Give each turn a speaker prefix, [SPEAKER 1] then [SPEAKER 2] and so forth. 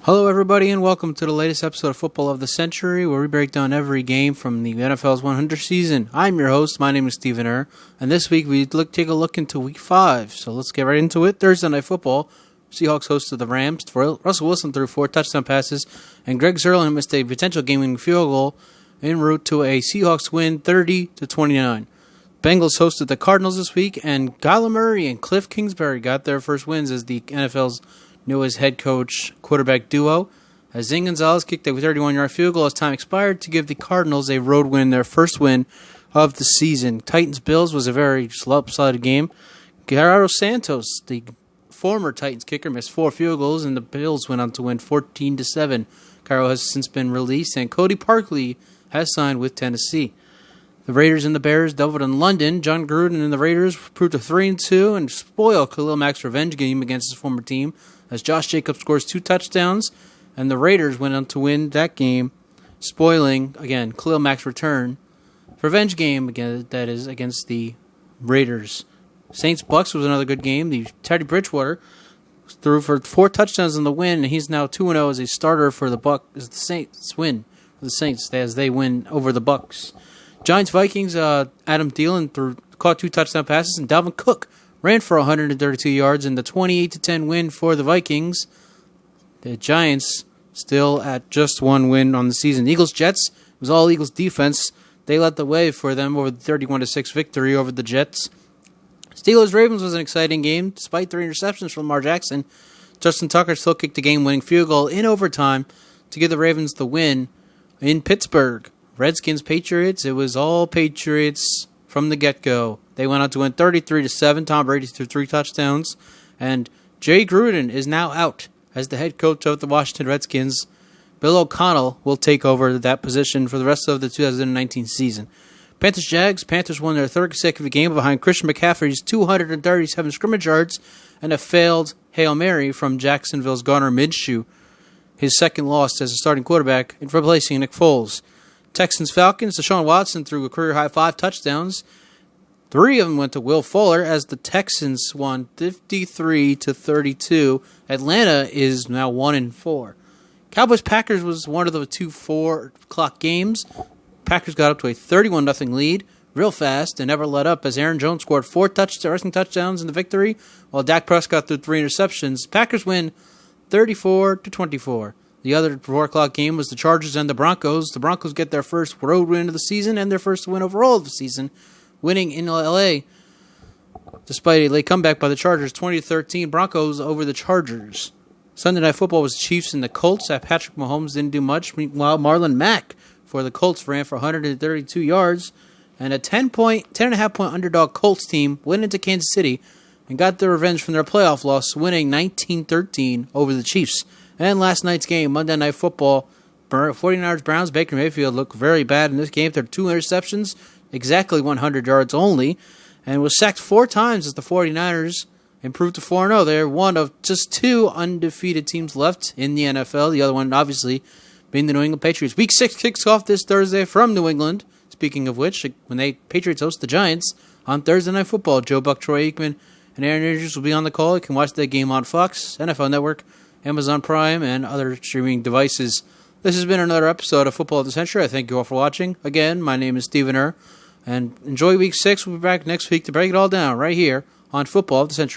[SPEAKER 1] Hello, everybody, and welcome to the latest episode of Football of the Century, where we break down every game from the NFL's 100th season. I'm your host. My name is Stephen Err, and this week we take a look into Week 5. So let's get right into it. Thursday Night Football, Seahawks hosted the Rams. Russell Wilson threw 4 touchdown passes, and Greg Zuerlein missed a potential game-winning field goal en route to a Seahawks win 30-29. Bengals hosted the Cardinals this week, and Kyler Murray and Cliff Kingsbury got their first wins as the NFL's newest head coach quarterback duo, as Zane Gonzalez kicked a 31-yard field goal as time expired to give the Cardinals a road win, their first win of the season. Titans-Bills was a very lopsided game. Gerardo Santos, the former Titans kicker, missed 4 field goals, and the Bills went on to win 14-7. Gyro has since been released, and Cody Parkley has signed with Tennessee. The Raiders and the Bears doubled in London. John Gruden and the Raiders proved a 3-2 and spoil Khalil Mack's revenge game against his former team, as Josh Jacobs scores 2 touchdowns, and the Raiders went on to win that game, spoiling, again, Khalil Mack's return. Revenge game, again, that is, against the Raiders. Saints-Bucs was another good game. Teddy Bridgewater threw for 4 touchdowns in the win, and he's now 2-0 as a starter for the Bucs. As the Saints win for the Saints as they win over the Bucs. Giants-Vikings, Adam Thielen caught 2 touchdown passes, and Dalvin Cook ran for 132 yards in the 28-10 win for the Vikings. The Giants still at just 1 win on the season. Eagles-Jets, it was all Eagles defense. They led the way for them over the 31-6 victory over the Jets. Steelers-Ravens was an exciting game. Despite 3 interceptions from Lamar Jackson, Justin Tucker still kicked a game-winning field goal in overtime to give the Ravens the win in Pittsburgh. Redskins-Patriots, it was all Patriots from the get-go. They went on to win 33-7. Tom Brady threw 3 touchdowns. And Jay Gruden is now out as the head coach of the Washington Redskins. Bill O'Connell will take over that position for the rest of the 2019 season. Panthers-Jags. Panthers won their 3rd consecutive game behind Christian McCaffrey's 237 scrimmage yards and a failed Hail Mary from Jacksonville's Gardner Minshew, his second loss as a starting quarterback, in replacing Nick Foles. Texans-Falcons. Deshaun Watson threw a career-high 5 touchdowns. 3 of them went to Will Fuller as the Texans won 53-32. Atlanta is now 1-4. Cowboys-Packers was one of the 2 4:00 games. Packers got up to a 31-0 lead real fast and never let up as Aaron Jones scored 4 rushing touchdowns in the victory, while Dak Prescott threw 3 interceptions. Packers win 34-24. The other 4:00 game was the Chargers and the Broncos. The Broncos get their first road win of the season and their first win overall of the season, winning in L.A. despite a late comeback by the Chargers, 20-13 Broncos over the Chargers. Sunday Night Football was the Chiefs and the Colts. Patrick Mahomes didn't do much. Meanwhile, Marlon Mack for the Colts ran for 132 yards, and a 10.5-point underdog Colts team went into Kansas City and got their revenge from their playoff loss, winning 19-13 over the Chiefs. And last night's game, Monday Night Football, 49ers-Browns, Baker Mayfield looked very bad in this game. There were 2 interceptions, exactly 100 yards only, and was sacked 4 times as the 49ers improved to 4-0. They're one of just 2 undefeated teams left in the NFL. The other one, obviously, being the New England Patriots. Week 6 kicks off this Thursday from New England. Speaking of which, when Patriots host the Giants on Thursday Night Football, Joe Buck, Troy Aikman, and Aaron Rodgers will be on the call. You can watch that game on Fox, NFL Network, Amazon Prime, and other streaming devices. This has been another episode of Football of the Century. I thank you all for watching. Again, my name is Stephen Err, and enjoy Week 6. We'll be back next week to break it all down right here on Football of the Century.